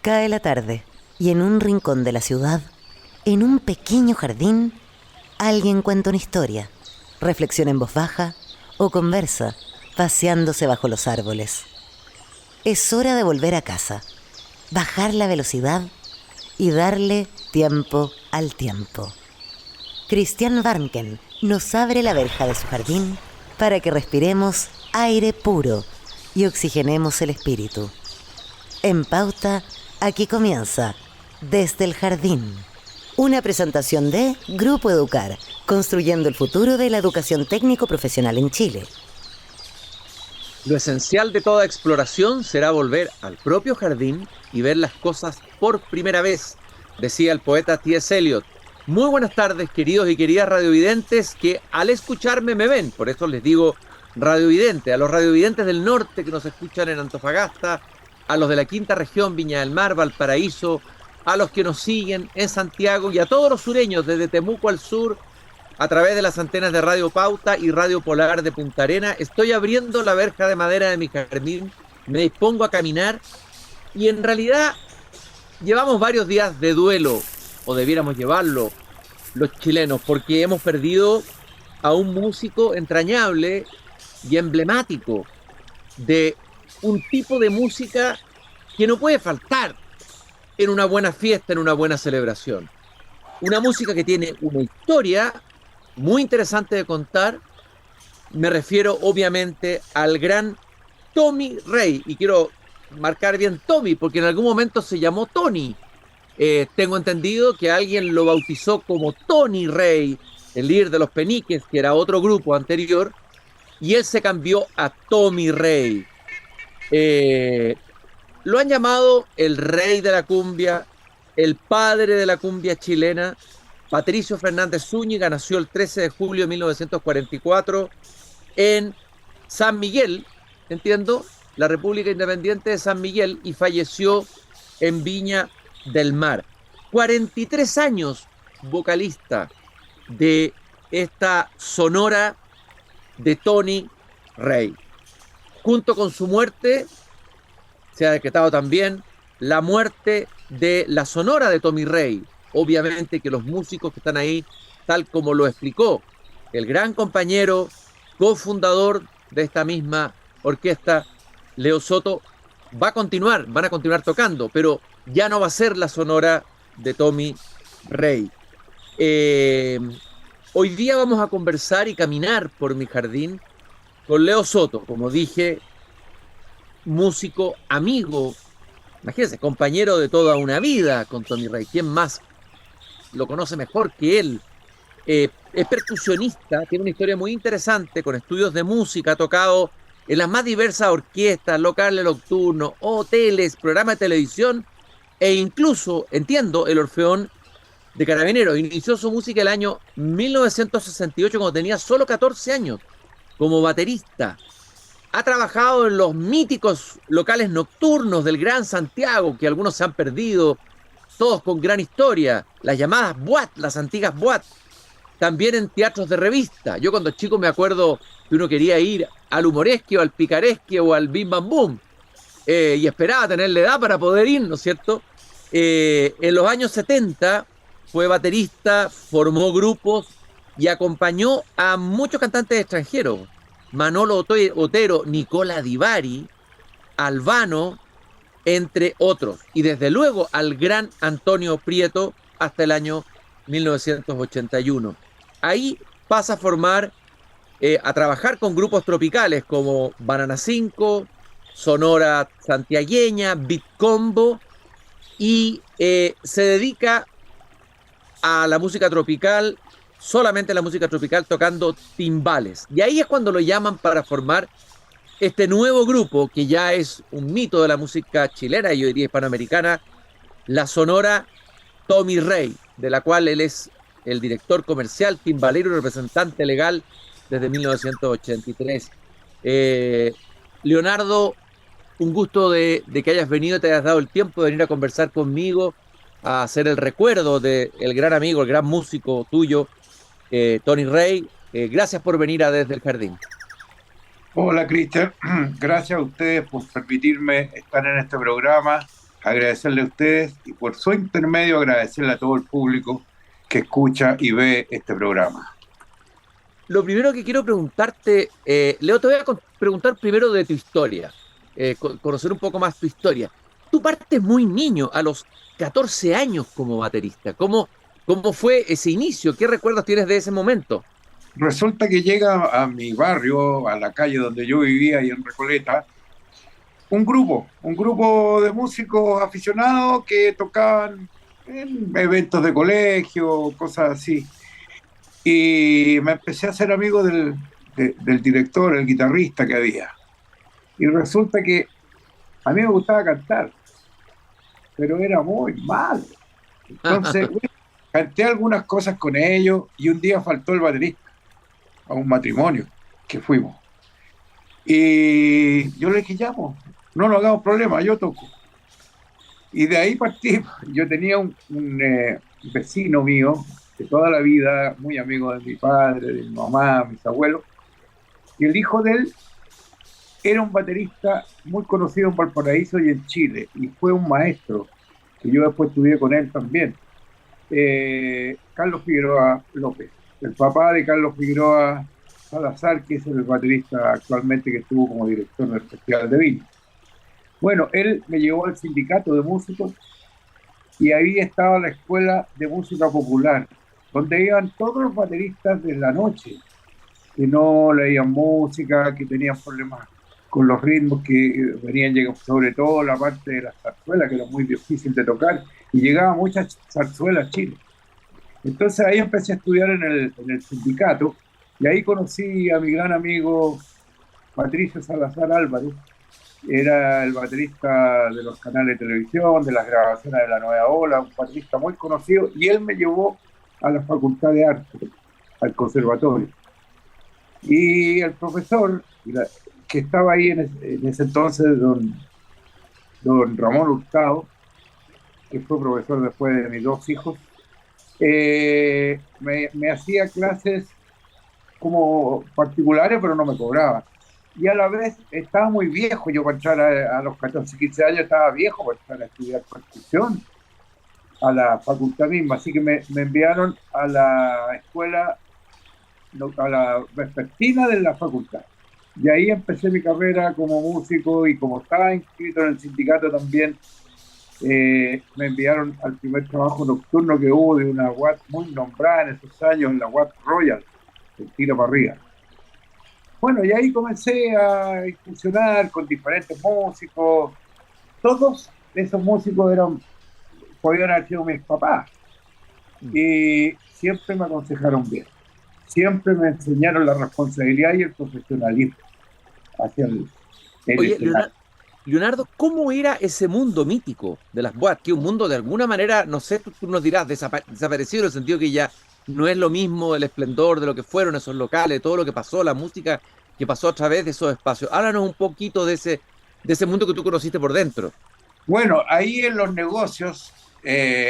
Cae la tarde y en un rincón de la ciudad, en un pequeño jardín, alguien cuenta una historia, reflexiona en voz baja o conversa, paseándose bajo los árboles. Es hora de volver a casa, bajar la velocidad y darle tiempo al tiempo. Christian Warnken nos abre la verja de su jardín para que respiremos aire puro y oxigenemos el espíritu. En Pauta, aquí comienza Desde el Jardín. Una presentación de Grupo Educar, construyendo el futuro de la educación técnico-profesional en Chile. Lo esencial de toda exploración será volver al propio jardín y ver las cosas por primera vez, decía el poeta T.S. Eliot. Muy buenas tardes, queridos y queridas radiovidentes que al escucharme me ven, por eso les digo radiovidente, a los radiovidentes del norte que nos escuchan en Antofagasta, a los de la quinta región, Viña del Mar, Valparaíso, a los que nos siguen en Santiago y a todos los sureños desde Temuco al sur, a través de las antenas de Radio Pauta y Radio Polar de Punta Arenas. Estoy abriendo la verja de madera de mi jardín, me dispongo a caminar y en realidad llevamos varios días de duelo, o debiéramos llevarlo los chilenos, porque hemos perdido a un músico entrañable y emblemático de un tipo de música que no puede faltar en una buena fiesta, en una buena celebración. Una música que tiene una historia muy interesante de contar. Me refiero obviamente al gran Tommy Rey, y quiero marcar bien Tommy, porque en algún momento se llamó Tony. Tengo entendido que alguien lo bautizó como Tony Rey, el líder de los Peniques, que era otro grupo anterior, y él se cambió a Tommy Rey. Lo han llamado el rey de la cumbia, el padre de la cumbia chilena. Patricio Fernández Zúñiga nació el 13 de julio de 1944 en San Miguel, entiendo, la República Independiente de San Miguel, y falleció en Viña del Mar. 43 años vocalista de esta sonora de Tony Rey. Junto con su muerte, se ha decretado también la muerte de la sonora de Tommy Rey. Obviamente que los músicos que están ahí, tal como lo explicó el gran compañero, cofundador de esta misma orquesta, Leo Soto, van a continuar tocando, pero ya no va a ser la sonora de Tommy Rey. Hoy día vamos a conversar y caminar por mi jardín con Leo Soto, como dije, músico, amigo, imagínense, compañero de toda una vida con Tommy Rey. ¿Quién más lo conoce mejor que él? Es percusionista, tiene una historia muy interesante con estudios de música, ha tocado en las más diversas orquestas, locales nocturnos, hoteles, programas de televisión e incluso, entiendo, el Orfeón de Carabineros. Inició su música el año 1968 cuando tenía solo 14 años como baterista. Ha trabajado en los míticos locales nocturnos del Gran Santiago, que algunos se han perdido, todos con gran historia, las llamadas boîtes, las antiguas boîtes. También en teatros de revista. Yo cuando chico me acuerdo que uno quería ir al Humoresque o al Picaresque o al Bim Bam Boom, y esperaba tener la edad para poder ir, ¿no es cierto? En los años 70 fue baterista, formó grupos y acompañó a muchos cantantes extranjeros. Manolo Otero, Nicola Di Bari, Albano, entre otros. Y desde luego al gran Antonio Prieto hasta el año 1981. Ahí pasa a formar, a trabajar con grupos tropicales como Banana 5, Sonora Santiagueña, Beat Combo, y se dedica a la música tropical, solamente la música tropical, tocando timbales. Y ahí es cuando lo llaman para formar este nuevo grupo, que ya es un mito de la música chilena y yo diría hispanoamericana, la Sonora Tommy Rey, de la cual él es el director comercial, timbalero y representante legal desde 1983. Leonardo, un gusto de que hayas venido, te hayas dado el tiempo de venir a conversar conmigo, a hacer el recuerdo del gran amigo, el gran músico tuyo, Tony Rey. Gracias por venir a Desde el Jardín. Hola, Cristian. Gracias a ustedes por permitirme estar en este programa agradecerle a ustedes y por su intermedio agradecerle a todo el público que escucha y ve este programa. Lo primero que quiero preguntarte, Leo, te voy a preguntar primero de tu historia, conocer un poco más tu historia. Tú partes muy niño, a los 14 años como baterista. ¿Cómo fue ese inicio? ¿Qué recuerdos tienes de ese momento? Resulta que llega a mi barrio, a la calle donde yo vivía, ahí en Recoleta, un grupo de músicos aficionados que tocaban en eventos de colegio, cosas así. Y me empecé a hacer amigo del director, el guitarrista que había. Y resulta que a mí me gustaba cantar, pero era muy malo. Entonces, bueno, canté algunas cosas con ellos y un día faltó el baterista a un matrimonio que fuimos. Y yo le dije, ya, pues, no lo hagamos problema, yo toco. Y de ahí partí. Yo tenía un vecino mío de toda la vida, muy amigo de mi padre, de mi mamá, mis abuelos, y el hijo de él era un baterista muy conocido en Valparaíso y en Chile, y fue un maestro, que yo después estudié con él también, Carlos Figueroa López, el papá de Carlos Figueroa Salazar, que es el baterista actualmente que estuvo como director del Festival de Viña. Bueno, él me llevó al sindicato de músicos y ahí estaba la escuela de música popular, donde iban todos los bateristas de la noche, que no leían música, que tenían problemas con los ritmos, que venían llegando, sobre todo la parte de la zarzuela, que era muy difícil de tocar, y llegaban muchas zarzuelas a Chile. Entonces ahí empecé a estudiar en el sindicato, y ahí conocí a mi gran amigo Patricio Salazar Álvarez, era el baterista de los canales de televisión, de las grabaciones de la Nueva Ola, un baterista muy conocido, y él me llevó a la Facultad de Arte, al conservatorio. Y el profesor, que estaba ahí en ese entonces, don Ramón Hurtado, que fue profesor después de mis dos hijos, me hacía clases como particulares, pero no me cobraba. Y a la vez estaba muy viejo, yo para entrar a los 14, 15 años estaba viejo para entrar a estudiar percusión a la facultad misma, así que me enviaron a la escuela, a la vespertina de la facultad. Y ahí empecé mi carrera como músico y como estaba inscrito en el sindicato también, me enviaron al primer trabajo nocturno que hubo de una UAT muy nombrada en esos años, la UAT Royal, el tiro para arriba. Bueno, y ahí comencé a incursionar con diferentes músicos. Todos esos músicos podían haber sido mis papás. Y siempre me aconsejaron bien. Siempre me enseñaron la responsabilidad y el profesionalismo hacia el Oye, escenario. Leonardo, ¿cómo era ese mundo mítico de las boas? Que un mundo de alguna manera, no sé, tú nos dirás, desaparecido en el sentido que ya no es lo mismo el esplendor de lo que fueron esos locales, todo lo que pasó, la música que pasó a través de esos espacios. Háblanos un poquito de ese mundo que tú conociste por dentro. Bueno, ahí en los negocios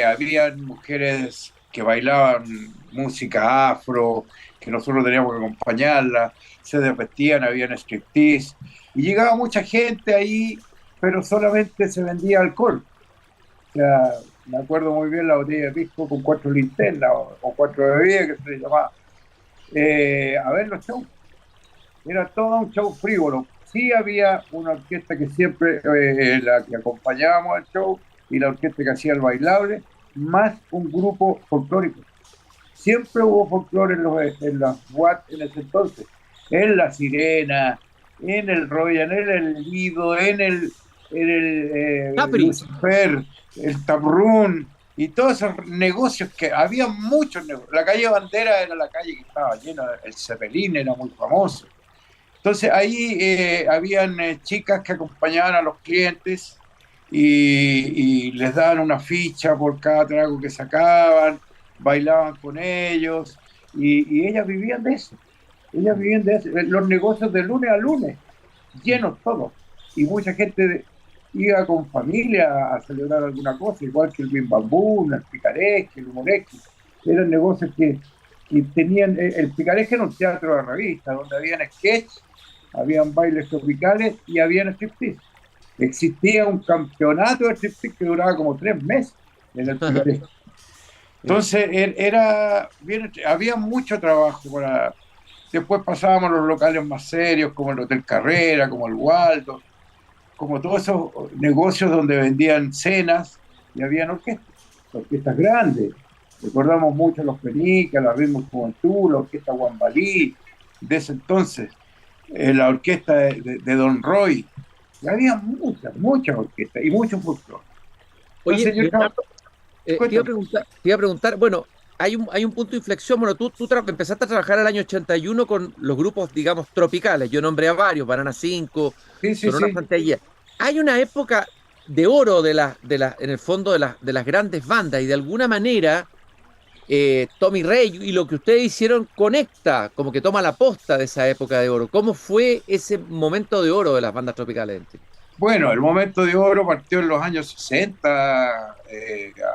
habían mujeres que bailaban música afro, que nosotros teníamos que acompañarlas, se vestían, habían striptease, y llegaba mucha gente ahí, pero solamente se vendía alcohol. O sea, me acuerdo muy bien la botella de pisco con 4 linternas o 4 bebidas que se le llamaba. A ver los shows. Era todo un show frívolo. Sí había una orquesta que siempre, la que acompañábamos al show, y la orquesta que hacía el bailable, más un grupo folclórico. Siempre hubo folclore en las UAT en ese entonces. En La Sirena, en el Royal, en el Lido, en el Capri. Lucifer, el Tabrún, y todos esos negocios que había muchos negocios. La calle Bandera era la calle que estaba llena, el Cepelín era muy famoso. Entonces ahí habían chicas que acompañaban a los clientes y les daban una ficha por cada trago que sacaban, bailaban con ellos y ellas vivían de eso. Ellas vivían de eso. Los negocios de lunes a lunes, llenos todos. Y mucha gente iba con familia a celebrar alguna cosa, igual que el Bim Bambú, el Picaresque, el Humoresque. Eran negocios que tenían, el Picaresque era un teatro de revista, donde habían sketch, habían bailes tropicales y habían striptease. Existía un campeonato de striptease que duraba como 3 meses en el picaresco. Entonces había mucho trabajo para. Después pasábamos a los locales más serios, como el Hotel Carrera, como el Waldo, como todos esos negocios donde vendían cenas y habían orquestas grandes. Recordamos mucho los Penicas, la Ritmo Juventud, la orquesta Guambalí, de ese entonces, la orquesta de Don Roy. Y había muchas orquestas y muchos folclore. Oye, Entonces yo Leonardo, cuéntame. te iba a preguntar, bueno, hay un punto de inflexión. Bueno, tú empezaste a trabajar el año 81 con los grupos, digamos, tropicales. Yo nombré a varios, Banana 5, Sí, sí, Sonora sí. Santiaguilla. Hay una época de oro en el fondo de las grandes bandas, y de alguna manera Tommy Rey y lo que ustedes hicieron conecta, como que toma la posta de esa época de oro. ¿Cómo fue ese momento de oro de las bandas tropicales en Chile? Bueno, el momento de oro partió en los años 60.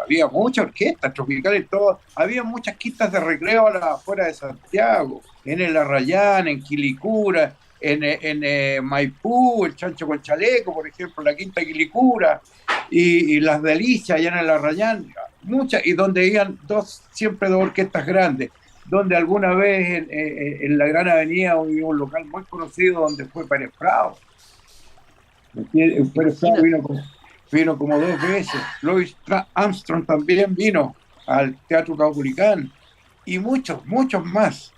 Había muchas orquestas tropicales, todo. Había muchas quintas de recreo afuera de Santiago, en el Arrayán, en Quilicura, en Maipú, el Chancho con Chaleco, por ejemplo, la Quinta Quilicura, y Las Delicias, allá en el Arrayán, muchas, y donde iban siempre dos orquestas grandes, donde alguna vez en la Gran Avenida había un local muy conocido donde fue Pérez Prado. Pero Prado Imagínate. vino como 2 veces. Louis Armstrong también vino al Teatro Caupolicán y muchos más.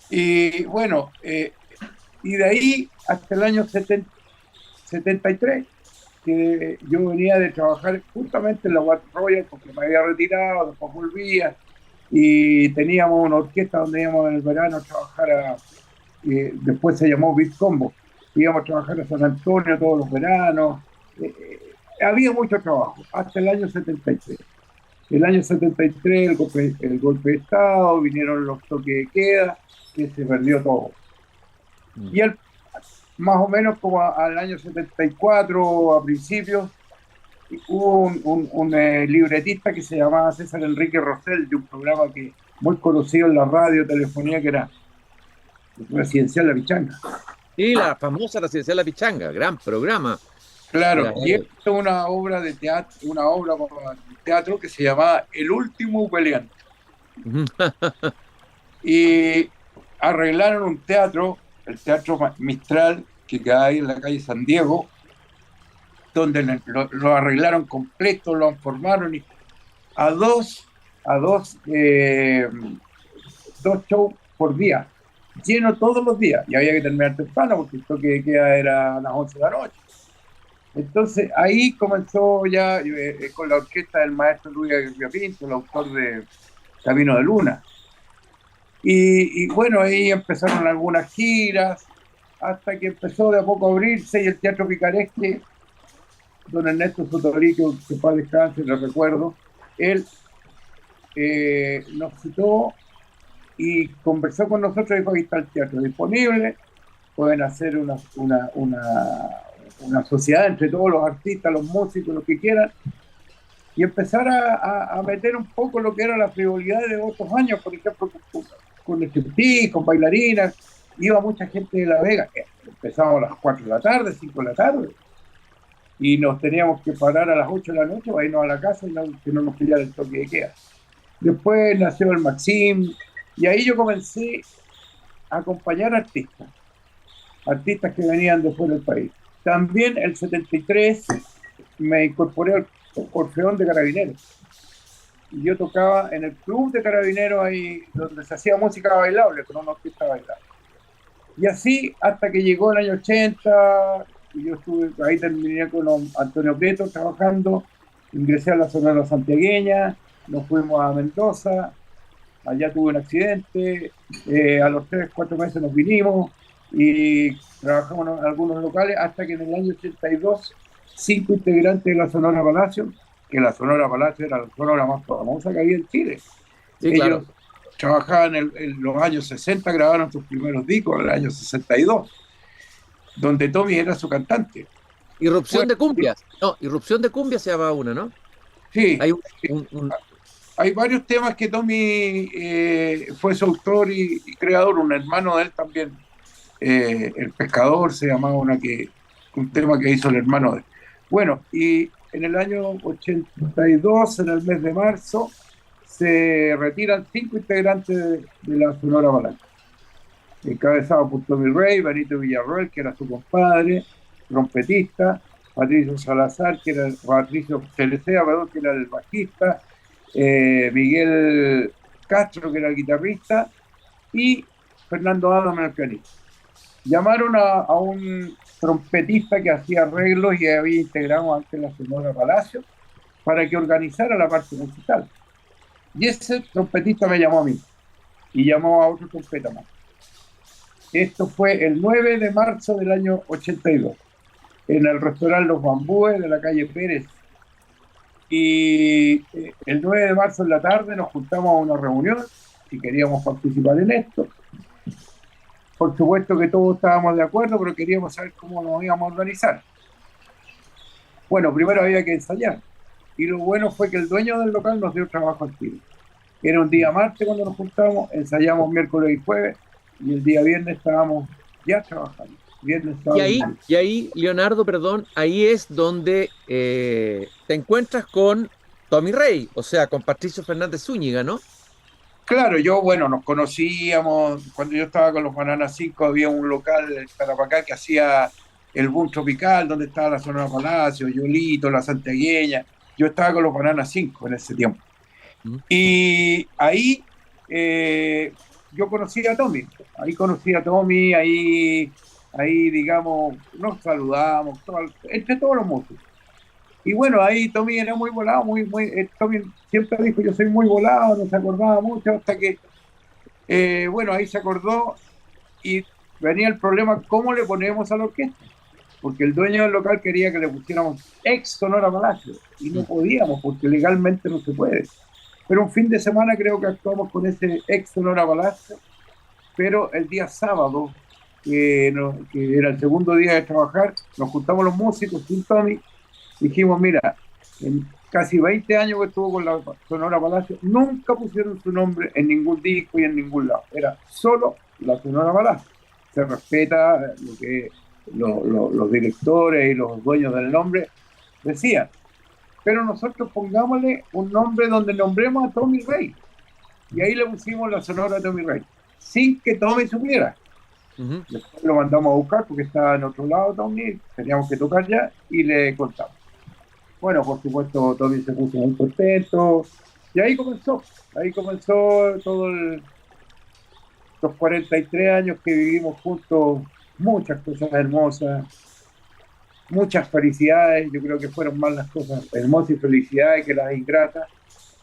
Y bueno, y de ahí hasta el año 73, que yo venía de trabajar justamente en la Watt Royal porque me había retirado, después volvía y teníamos una orquesta donde íbamos en el verano a trabajar después se llamó Big Combo. Íbamos a trabajar a San Antonio todos los veranos. Había mucho trabajo hasta el año 73. El año 73, el golpe de Estado, vinieron los toques de queda, que se perdió todo. Mm. Y más o menos como al año 74, a principios, hubo un libretista que se llamaba César Enrique Rosell, de un programa muy conocido en la radio, telefonía, que era Residencial La Pichanga. Y la famosa Residencial La Pichanga, gran programa de Claro, la y radio. hizo una obra de teatro, de teatro que se llamaba El último peleante. Y arreglaron un teatro, el Teatro Mistral, que queda ahí en la calle San Diego, donde lo arreglaron completo, lo formaron a dos shows por día, lleno todos los días, y había que terminar temprano porque el toque de queda era a las 11 de la noche. Entonces ahí comenzó ya con la orquesta del maestro Luis Aguirre Pinto, el autor de Camino de Luna. Y bueno, ahí empezaron algunas giras, hasta que empezó de a poco a abrirse y el Teatro Picaresque, don Ernesto Sotorico, que para descanse, lo recuerdo, él nos citó y conversó con nosotros y dijo: ahí está el teatro disponible, pueden hacer una sociedad entre todos los artistas, los músicos, los que quieran, y empezar a meter un poco lo que era la frivolidad de otros años, por ejemplo, con striptease, con bailarinas. Iba mucha gente de La Vega, empezábamos a las 4 de la tarde, 5 de la tarde, y nos teníamos que parar a las 8 de la noche para irnos a la casa y que no nos pillara el toque de queda. Después nació el Maxim, y ahí yo comencé a acompañar artistas que venían de fuera del país. También el 73 me incorporé al Orfeón de Carabineros. Y yo tocaba en el club de Carabineros, ahí donde se hacía música bailable, con una orquesta bailable. Y así hasta que llegó el año 80, y yo estuve, ahí terminé con Antonio Prieto trabajando, ingresé a la Sonora Santiagueña, nos fuimos a Mendoza, allá tuve un accidente, a los 3, 4 meses nos vinimos y trabajamos en algunos locales hasta que en el año 82, 5 integrantes de la Sonora Palacio, que la Sonora Palacio era la sonora más famosa que había en Chile. Sí, claro. Ellos trabajaban en los años 60, grabaron sus primeros discos en el año 62, donde Tommy era su cantante. Irrupción Bueno, de cumbias. No, Irrupción de cumbias se llama una, ¿no? sí, Hay un- hay varios temas que Tommy fue su autor y creador, un hermano de él también, El Pescador se llamaba un tema que hizo el hermano de él. Bueno, y en el año 82, en el mes de marzo, se retiran 5 integrantes de la Sonora Balanca, encabezado por Tommy Rey, Benito Villarroel, que era su compadre, trompetista, Patricio Salazar, que era Patricio Celecea, perdón, que era el bajista, Miguel Castro, que era el guitarrista, y Fernando Adame, el pianista. Llamaron a un trompetista que hacía arreglos y había integrado antes la Sonora Palacio para que organizara la parte musical. Y ese trompetista me llamó a mí y llamó a otro trompeta más. Esto fue el 9 de marzo del año 82, en el restaurante Los Bambúes de la calle Pérez. Y el 9 de marzo en la tarde nos juntamos a una reunión si queríamos participar en esto. Por supuesto que todos estábamos de acuerdo, pero queríamos saber cómo nos íbamos a organizar. Bueno, primero había que ensayar. Y lo bueno fue que el dueño del local nos dio trabajo al tiro. Era un día martes cuando nos juntamos, ensayamos miércoles y jueves, y el día viernes estábamos ya trabajando. Viernes, sábado, Y ahí, Leonardo, perdón, ahí es donde te encuentras con Tommy Rey, o sea, con Patricio Fernández Zúñiga, ¿no? claro, bueno, nos conocíamos, cuando yo estaba con los Bananas 5 había un local en Tarapacá que hacía el boom tropical, donde estaba la Sonora Palacio, Yolito, la Santiagueña. Yo estaba con los Bananas 5 en ese tiempo. Mm. Y ahí yo conocí a Tommy, ahí digamos, nos saludamos, entre todos los músicos. Y bueno, ahí Tommy era muy volado, Tommy siempre dijo, yo soy muy volado, no se acordaba mucho, hasta que, bueno, ahí se acordó y venía el problema, ¿cómo le ponemos a la orquesta? Porque el dueño del local quería que le pusiéramos ex Sonora Palacio, y no podíamos, porque legalmente no se puede. Pero un fin de semana creo que actuamos con ese ex Sonora Palacio, pero el día sábado, que era el segundo día de trabajar, nos juntamos los músicos sin Tommy. Dijimos, mira, en casi 20 años que estuvo con la Sonora Palacio, nunca pusieron su nombre en ningún disco y en ningún lado. Era solo la Sonora Palacio. Se respeta lo que los directores y los dueños del nombre decían. Pero nosotros pongámosle un nombre donde nombremos a Tommy Rey. Y ahí le pusimos la Sonora Tommy Rey, sin que Tommy supiera. Uh-huh. Después lo mandamos a buscar porque estaba en otro lado Tommy, teníamos que tocar ya y le contamos. Bueno, por supuesto, Tommy se puso muy contento y ahí comenzó los 43 años que vivimos juntos, muchas cosas hermosas, muchas felicidades. Yo creo que fueron más las cosas hermosas y felicidades que las ingratas,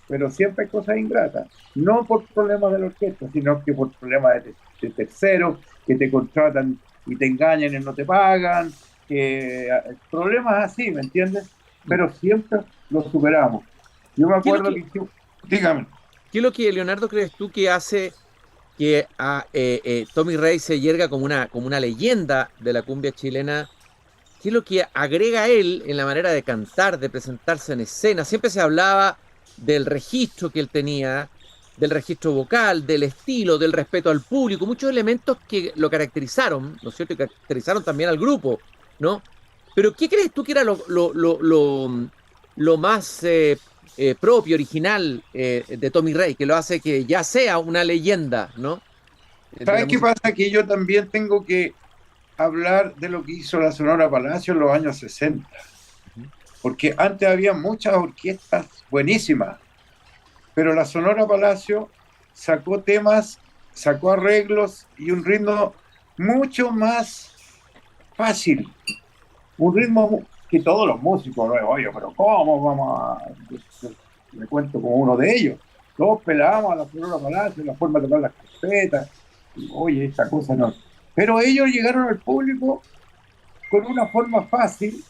pero siempre hay cosas ingratas, no por problemas de la orquesta, sino que por problemas de terceros que te contratan y te engañan y no te pagan, problemas así, ¿me entiendes? Pero siempre los superamos. Yo me acuerdo dígame. ¿Qué es lo que, Leonardo, crees tú que hace que a Tommy Rey se yerga como una leyenda de la cumbia chilena? ¿Qué es lo que agrega él en la manera de cantar, de presentarse en escena? Siempre se hablaba del registro que él tenía, del registro vocal, del estilo, del respeto al público, muchos elementos que lo caracterizaron, ¿no es cierto? Y caracterizaron también al grupo, ¿no? Pero ¿qué crees tú que era lo más propio, original de Tommy Rey, que lo hace que ya sea una leyenda, ¿no? ¿Sabes qué pasa? Que yo también tengo que hablar de lo que hizo la Sonora Palacio en los años 60. Porque antes había muchas orquestas buenísimas, pero la Sonora Palacio sacó temas, sacó arreglos y un ritmo mucho más fácil. Un ritmo que todos los músicos, ¿no? Oye, pero ¿cómo vamos a...? Me cuento como uno de ellos. Todos pelábamos a la Sonora Palacio, la forma de tocar las trompetas. Oye, esta cosa no. Pero ellos llegaron al público con una forma fácil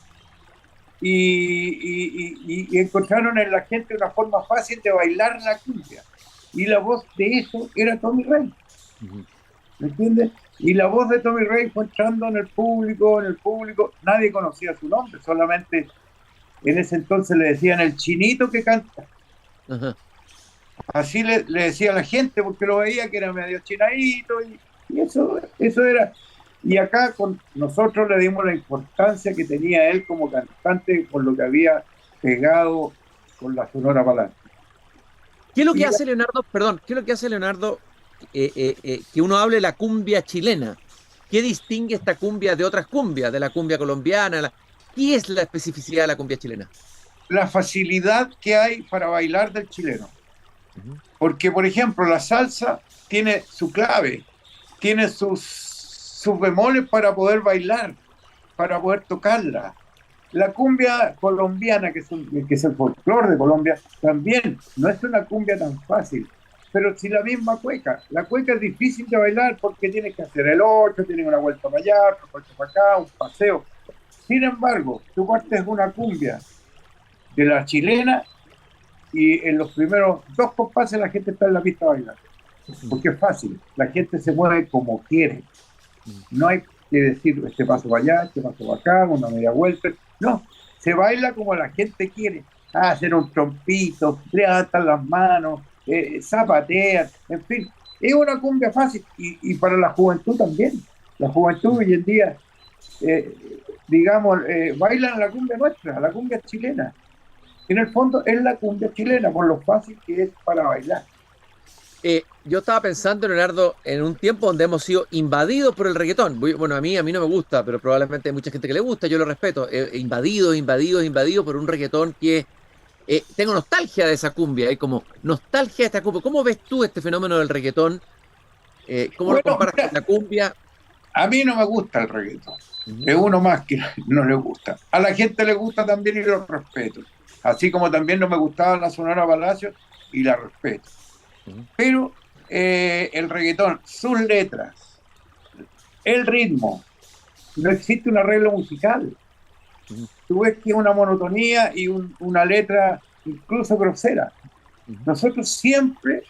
y encontraron en la gente una forma fácil de bailar la cumbia. Y la voz de eso era Tommy Rey. ¿Me entiendes? Y la voz de Tommy Rey fue entrando en el público, nadie conocía su nombre, solamente en ese entonces le decían el chinito que canta. Ajá. Así le decía a la gente, porque lo veía que era medio chinadito, y eso era. Y acá con nosotros le dimos la importancia que tenía él como cantante por lo que había pegado con la Sonora Palacio. ¿Qué es lo que Y hace Leonardo? Perdón, ¿qué es lo que hace Leonardo que uno hable la cumbia chilena? ¿Qué distingue esta cumbia de otras cumbias, de la cumbia colombiana? ¿Qué es la especificidad de la cumbia chilena? la facilidad que hay para bailar del chileno. Ujú. Porque, por ejemplo, la salsa tiene su clave, tiene sus bemoles para poder bailar, para poder tocarla. La cumbia colombiana, que es el folclore de Colombia, también no es una cumbia tan fácil. Pero si la misma cueca, la cueca es difícil de bailar porque tienes que hacer el 8, tienes una vuelta para allá, otra vuelta para acá, un paseo. Sin embargo, tú partes una cumbia de la chilena y en los primeros dos compases la gente está en la pista bailando, porque es fácil, la gente se mueve como quiere, no hay que decir este paso para allá, este paso para acá, una media vuelta, no, se baila como la gente quiere, hacer un trompito, levantan las manos, zapatean, en fin, es una cumbia fácil y para la juventud también, la juventud hoy en día, eh, digamos, bailan la cumbia nuestra, la cumbia chilena. En el fondo es la cumbia chilena, por lo fácil que es para bailar. Yo estaba pensando, Leonardo, en un tiempo donde hemos sido invadidos por el reggaetón. Bueno, a mí no me gusta, pero probablemente hay mucha gente que le gusta, yo lo respeto. Invadido por un reggaetón que tengo nostalgia de esa cumbia, hay como nostalgia de esta cumbia. ¿Cómo ves tú este fenómeno del reggaetón? ¿Cómo lo Bueno, comparas con mira, la cumbia? a mí no me gusta el reggaetón. Ujú, Es uno más que no le gusta. A la gente le gusta también y lo respeto. Así como también no me gustaba la Sonora Palacio y la respeto. ujú, Pero el reggaetón, sus letras, el ritmo, no existe un arreglo musical. ujú, Tú ves que es una monotonía y una letra incluso grosera. ujú, Nosotros siempre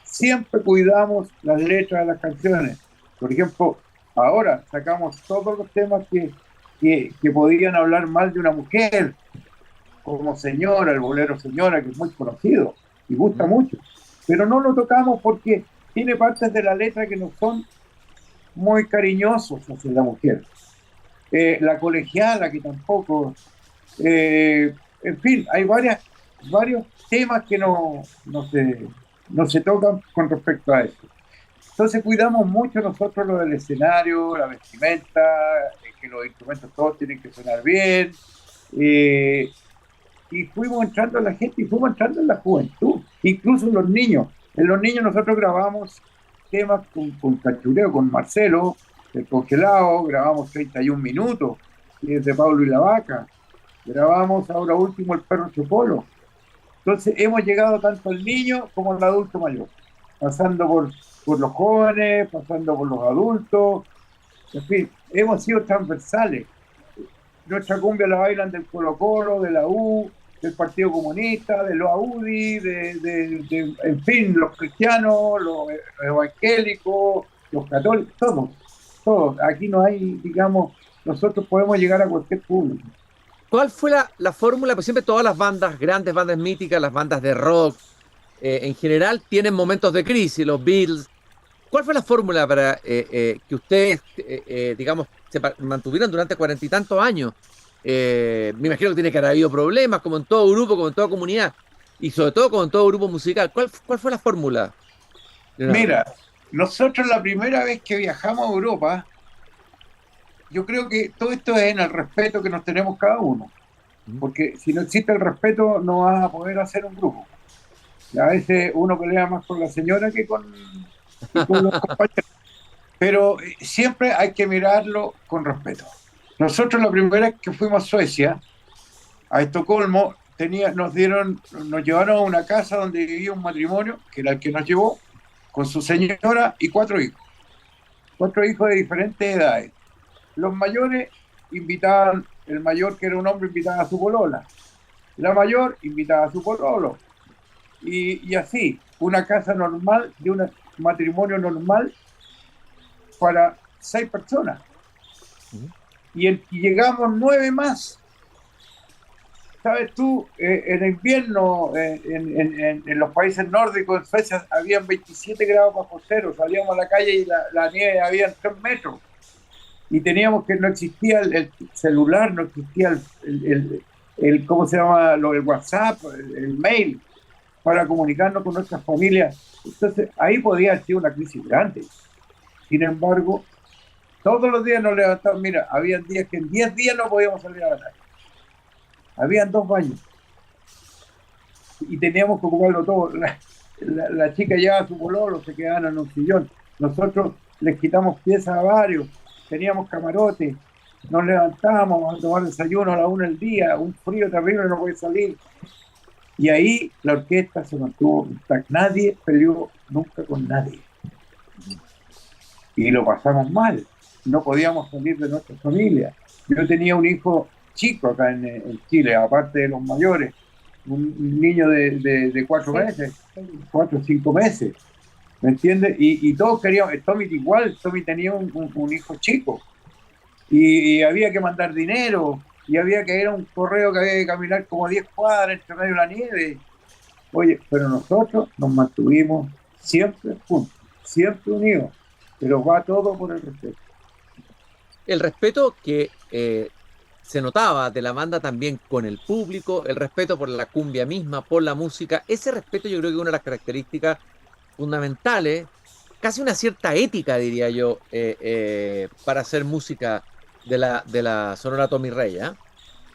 cuidamos las letras de las canciones. Por ejemplo, ahora sacamos todos los temas que podían hablar mal de una mujer, como Señora, el bolero Señora, que es muy conocido y gusta ujú. mucho. Pero no lo tocamos porque tiene partes de la letra que no son muy cariñosos hacia la mujer. La colegiala, que tampoco. En fin, hay varios temas que no se tocan con respecto a eso. Entonces cuidamos mucho nosotros lo del escenario, la vestimenta, que los instrumentos todos tienen que sonar bien. eh, y fuimos entrando en la gente y fuimos entrando en la juventud, incluso en los niños. En los niños nosotros grabamos temas con Cachureo, con Marcelo, el congelado, grabamos 31 minutos, y es de Pablo y la Vaca, grabamos ahora último el perro Chopolo. Entonces hemos llegado tanto al niño como al adulto mayor, pasando por los jóvenes, pasando por los adultos, en fin, hemos sido transversales. Nuestra cumbia la bailan del Colo Colo, de la U, del Partido Comunista, de los AUDI, en fin, los cristianos, los evangélicos, los católicos, todos, todos. Aquí no hay, digamos, nosotros podemos llegar a cualquier público. ¿Cuál fue la fórmula? Pues siempre todas las bandas, grandes bandas míticas, las bandas de rock, en general tienen momentos de crisis, los Beatles. ¿Cuál fue la fórmula para que ustedes, digamos, mantuvieron durante 40 y tantos años? Me imagino que tiene que haber habido problemas, como en todo grupo, como en toda comunidad, y sobre todo como en todo grupo musical. ¿Cuál fue la fórmula, Leonardo? Mira, nosotros la primera vez que viajamos a Europa, yo creo que todo esto es en el respeto que nos tenemos cada uno, Ujú, porque si no existe el respeto no vas a poder hacer un grupo. Y a veces uno pelea más con la señora que con los compañeros, pero siempre hay que mirarlo con respeto. Nosotros la primera vez que fuimos a Suecia, a Estocolmo, nos llevaron a una casa donde vivía un matrimonio, que era el que nos llevó, con su señora y cuatro hijos de diferentes edades. Los mayores invitaban, el mayor que era un hombre invitaba a su polola, la mayor invitaba a su pololo, y así, una casa normal, de un matrimonio normal para 6 personas. ujú, Y llegamos 9 más. ¿Sabes tú? En invierno, en los países nórdicos, en Suecia, habían 27 grados bajo cero. Salíamos a la calle y la nieve había 3 metros. y teníamos que, no existía el celular, no existía ¿cómo se llama? El WhatsApp, el mail, para comunicarnos con nuestras familias. Entonces, ahí podía haber sido una crisis grande. Sin embargo, todos los días nos levantamos, mira, había días que en 10 días no podíamos salir a la calle. Habían 2 baños y teníamos que ocuparlo todo. La chica llevaba su pololo, se quedaban en un sillón. Nosotros les quitamos piezas a varios, teníamos camarotes, nos levantábamos a tomar desayuno a la 1 del día, un frío terrible, no podía salir. Y ahí la orquesta se mantuvo. Nadie peleó nunca con nadie. Y lo pasamos mal. No podíamos salir de nuestra familia. Yo tenía un hijo chico acá en Chile, aparte de los mayores, un niño de 4 meses, 4 o 5 meses, ¿me entiendes? Y todos queríamos, Tommy igual, Tommy tenía un hijo chico, y había que mandar dinero, y había que ir a un correo que había que caminar como 10 cuadras entre medio de la nieve. Oye, pero nosotros nos mantuvimos siempre juntos, siempre unidos, pero va todo por el respeto. El respeto que se notaba de la banda también con el público, el respeto por la cumbia misma, por la música. Ese respeto yo creo que es una de las características fundamentales, casi una cierta ética, diría yo, para hacer música de la Sonora Tommy Rey, ¿eh?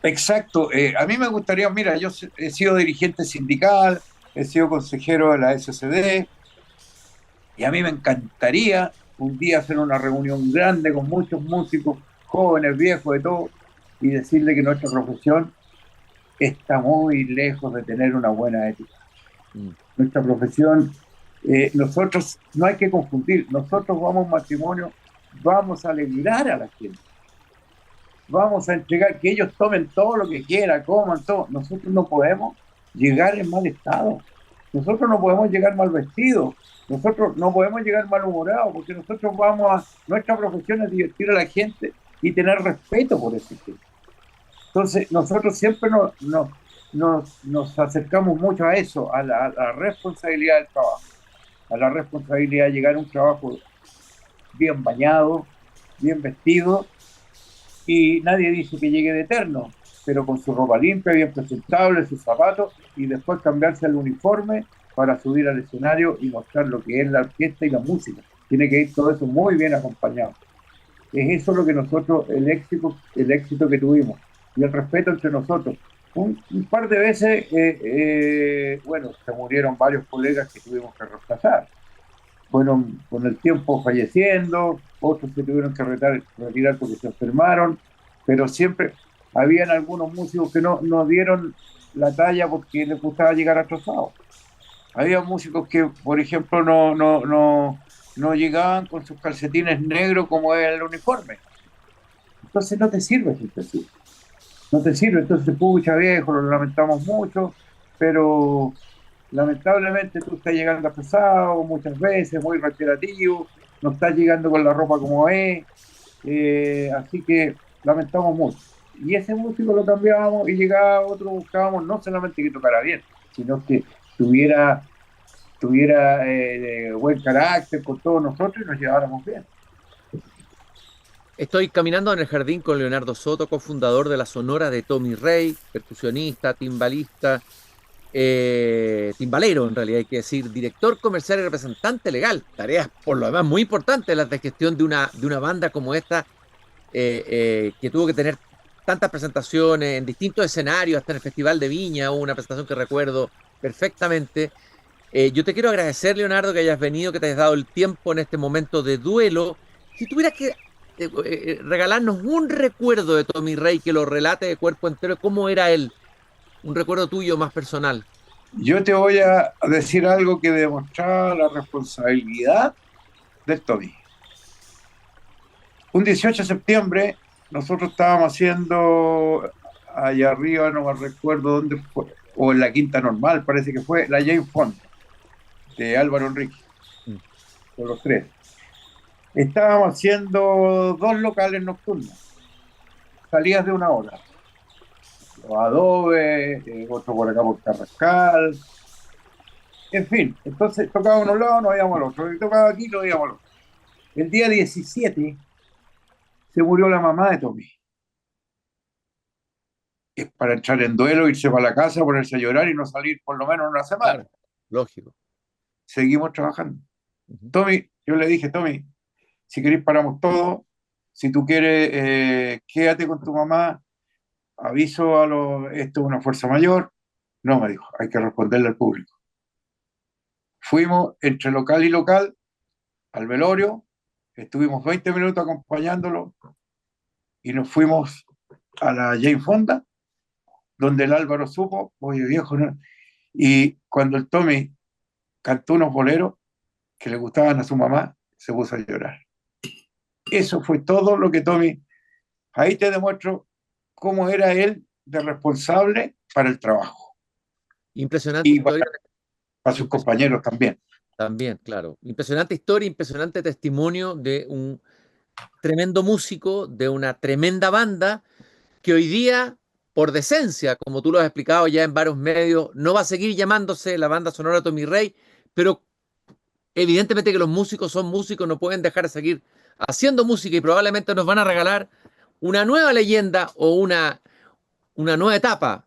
Exacto. A mí me gustaría, mira, yo he sido dirigente sindical, he sido consejero de la SCD, y a mí me encantaría un día hacer una reunión grande con muchos músicos, jóvenes, viejos, de todo, y decirle que nuestra profesión está muy lejos de tener una buena ética. Nuestra profesión, nosotros, no hay que confundir, nosotros vamos a un matrimonio, vamos a alegrar a la gente, vamos a entregar que ellos tomen todo lo que quieran, coman todo. Nosotros no podemos llegar en mal estado, nosotros no podemos llegar mal vestidos, nosotros no podemos llegar malhumorados, porque nosotros nuestra profesión es divertir a la gente y tener respeto por ese gente. Entonces, nosotros siempre nos acercamos mucho a eso, a la responsabilidad del trabajo, a la responsabilidad de llegar a un trabajo bien bañado, bien vestido, y nadie dice que llegue de eterno, pero con su ropa limpia, bien presentable, sus zapatos, y después cambiarse el uniforme para subir al escenario y mostrar lo que es la orquesta y la música. Tiene que ir todo eso muy bien acompañado. Es eso lo que nosotros, el éxito que tuvimos, y el respeto entre nosotros. Un par de veces, bueno, se murieron varios colegas que tuvimos que reemplazar. Fueron con el tiempo falleciendo, otros se tuvieron que retirar porque se enfermaron, pero siempre habían algunos músicos que no dieron la talla porque les gustaba llegar atrasados. Había músicos que, por ejemplo, no llegaban con sus calcetines negros como es el uniforme. Entonces no te sirve ese así. No te sirve, entonces pucha viejo, lo lamentamos mucho, pero lamentablemente tú estás llegando pesado muchas veces, muy reiterativo, no estás llegando con la ropa como es, así que lamentamos mucho. Y ese músico lo cambiábamos y llegaba otro, buscábamos no solamente que tocara bien, sino que tuviera buen carácter con todos nosotros y nos lleváramos bien. Estoy caminando en el jardín con Leonardo Soto, cofundador de la Sonora de Tommy Rey, percusionista, timbalista, timbalero en realidad hay que decir, director comercial y representante legal, tareas por lo demás muy importantes las de gestión de una banda como esta, que tuvo que tener tantas presentaciones en distintos escenarios, hasta en el Festival de Viña, hubo una presentación que recuerdo perfectamente. Yo te quiero agradecer, Leonardo, que hayas venido, que te hayas dado el tiempo en este momento de duelo. Si tuvieras que regalarnos un recuerdo de Tommy Rey que lo relate de cuerpo entero, ¿cómo era él? Un recuerdo tuyo más personal. Yo te voy a decir algo que demostraba la responsabilidad del Tommy. Un 18 de septiembre, nosotros estábamos haciendo allá arriba, no me recuerdo dónde fue, o en la Quinta Normal, parece que fue, la Jane Fonda, de Álvaro Enrique, con los tres. Estábamos haciendo 2 locales nocturnos, salidas de 1 hora. Los Adobe, otro por acá por Carrascal, en fin, entonces tocaba a uno lado, nos íbamos al otro, y tocaba aquí, nos íbamos al otro. El día 17 se murió la mamá de Tommy. Es para entrar en duelo, irse para la casa, ponerse a llorar y no salir por lo menos una semana. Claro, lógico. Seguimos trabajando. Ujú. Tommy, yo le dije, Tommy, si querés paramos todo, si tú quieres, quédate con tu mamá, aviso a los, esto es una fuerza mayor. No, me dijo, hay que responderle al público. Fuimos entre local y local al velorio, estuvimos 20 minutos acompañándolo y nos fuimos a la Jane Fonda, donde el Álvaro supo, oye viejo, ¿no? Y cuando el Tommy cantó unos boleros que le gustaban a su mamá, se puso a llorar. Eso fue todo lo que Tommy, ahí te demuestro cómo era él de responsable para el trabajo Impresionante y historia. para sus compañeros también. También, claro. Impresionante historia, impresionante testimonio de un tremendo músico, de una tremenda banda que hoy día, por decencia, como tú lo has explicado ya en varios medios, no va a seguir llamándose la banda sonora Tommy Rey, pero evidentemente que los músicos son músicos, no pueden dejar de seguir haciendo música y probablemente nos van a regalar una nueva leyenda o una nueva etapa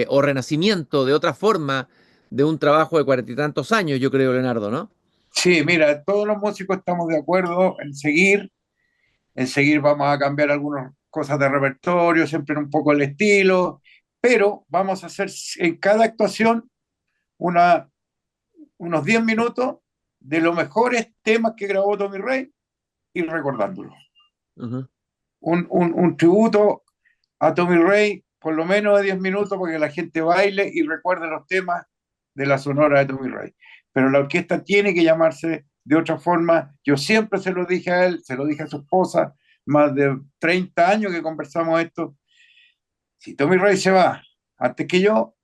o renacimiento de otra forma de un trabajo de 40 y tantos años, yo creo, Leonardo, ¿no? Sí, mira, todos los músicos estamos de acuerdo en seguir vamos a cambiar algunas cosas de repertorio, siempre un poco el estilo, pero vamos a hacer en cada actuación una, unos 10 minutos de los mejores temas que grabó Tommy Rey y recordándolos. Ujú. Un tributo a Tommy Rey, por lo menos de 10 minutos, para que la gente baile y recuerde los temas de la sonora de Tommy Rey. Pero la orquesta tiene que llamarse de otra forma. Yo siempre se lo dije a él, se lo dije a su esposa, más de 30 años que conversamos esto. Si Tommy Rey se va antes que yo,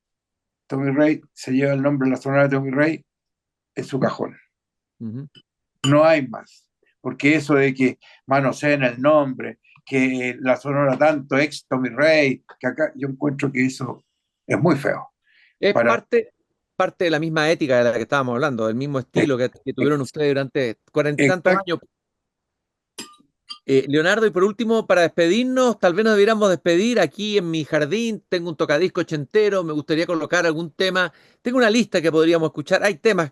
Tommy Rey se lleva el nombre de la sonora de Tommy Rey en su cajón. Ujú. No hay más. Porque eso de que manoseen el nombre, que la sonora tanto ex Tommy Rey, que acá yo encuentro que eso es muy feo. Es Para, parte de la misma ética de la que estábamos hablando, del mismo estilo que tuvieron ustedes durante 40 y tantos años. Leonardo, y por último, para despedirnos, tal vez nos debiéramos despedir aquí en mi jardín. Tengo un tocadisco ochentero, me gustaría colocar algún tema. Tengo una lista que podríamos escuchar. Hay temas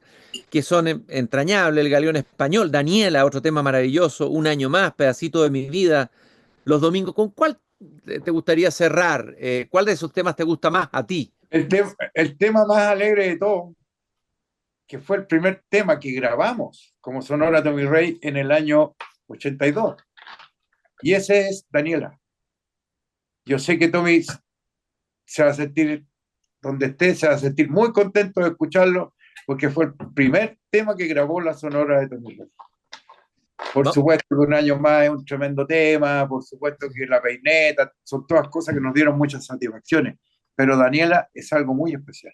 que son entrañables, El Galeón Español, Daniela, otro tema maravilloso, Un año más, Pedacito de mi vida, Los domingos. ¿Con cuál te gustaría cerrar? ¿Cuál de esos temas te gusta más a ti? el tema más alegre de todo, que fue el primer tema que grabamos como sonora Tommy Rey en el año 82. Y ese es Daniela. Yo sé que Tommy se va a sentir, donde esté, se va a sentir muy contento de escucharlo, porque fue el primer tema que grabó la sonora de Tommy Rey. Por Va- supuesto que Un año más es un tremendo tema, por supuesto que La Peineta, son todas cosas que nos dieron muchas satisfacciones, pero Daniela es algo muy especial.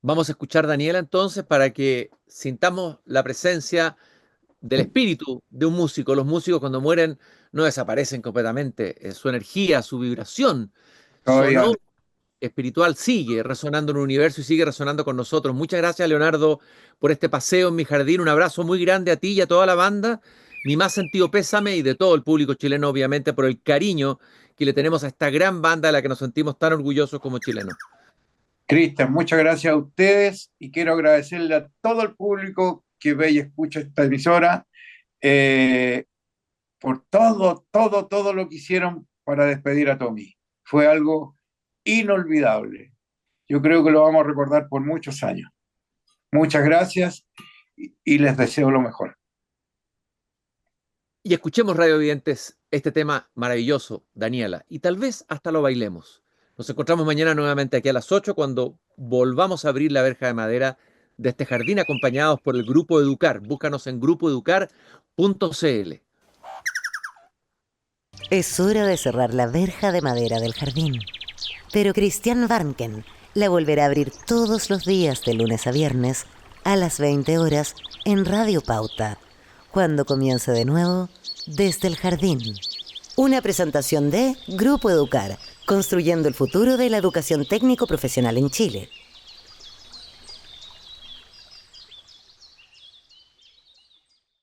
Vamos a escuchar Daniela entonces para que sintamos la presencia del espíritu de un músico. Los músicos cuando mueren no desaparecen completamente. Su energía, su vibración Todavía, sonora espiritual sigue resonando en el universo y sigue resonando con nosotros. Muchas gracias, Leonardo, por este paseo en mi jardín. Un abrazo muy grande a ti y a toda la banda. Mi más sentido pésame y de todo el público chileno, obviamente, por el cariño que le tenemos a esta gran banda de la que nos sentimos tan orgullosos como chilenos. Cristian, muchas gracias a ustedes y quiero agradecerle a todo el público que ve y escucha esta emisora eh, por todo lo que hicieron para despedir a Tommy. Fue algo inolvidable. Yo creo que lo vamos a recordar por muchos años. Muchas gracias y les deseo lo mejor. Y escuchemos, radio oyentes, este tema maravilloso, Daniela, y tal vez hasta lo bailemos. Nos encontramos mañana nuevamente aquí a las 8 cuando volvamos a abrir la verja de madera de este jardín acompañados por el Grupo Educar. Búscanos en grupoeducar.cl. Es hora de cerrar la verja de madera del jardín. Pero Christian Warnken la volverá a abrir todos los días de lunes a viernes a las 20 horas en Radio Pauta, cuando comience de nuevo Desde el Jardín. Una presentación de Grupo Educar, construyendo el futuro de la educación técnico profesional en Chile.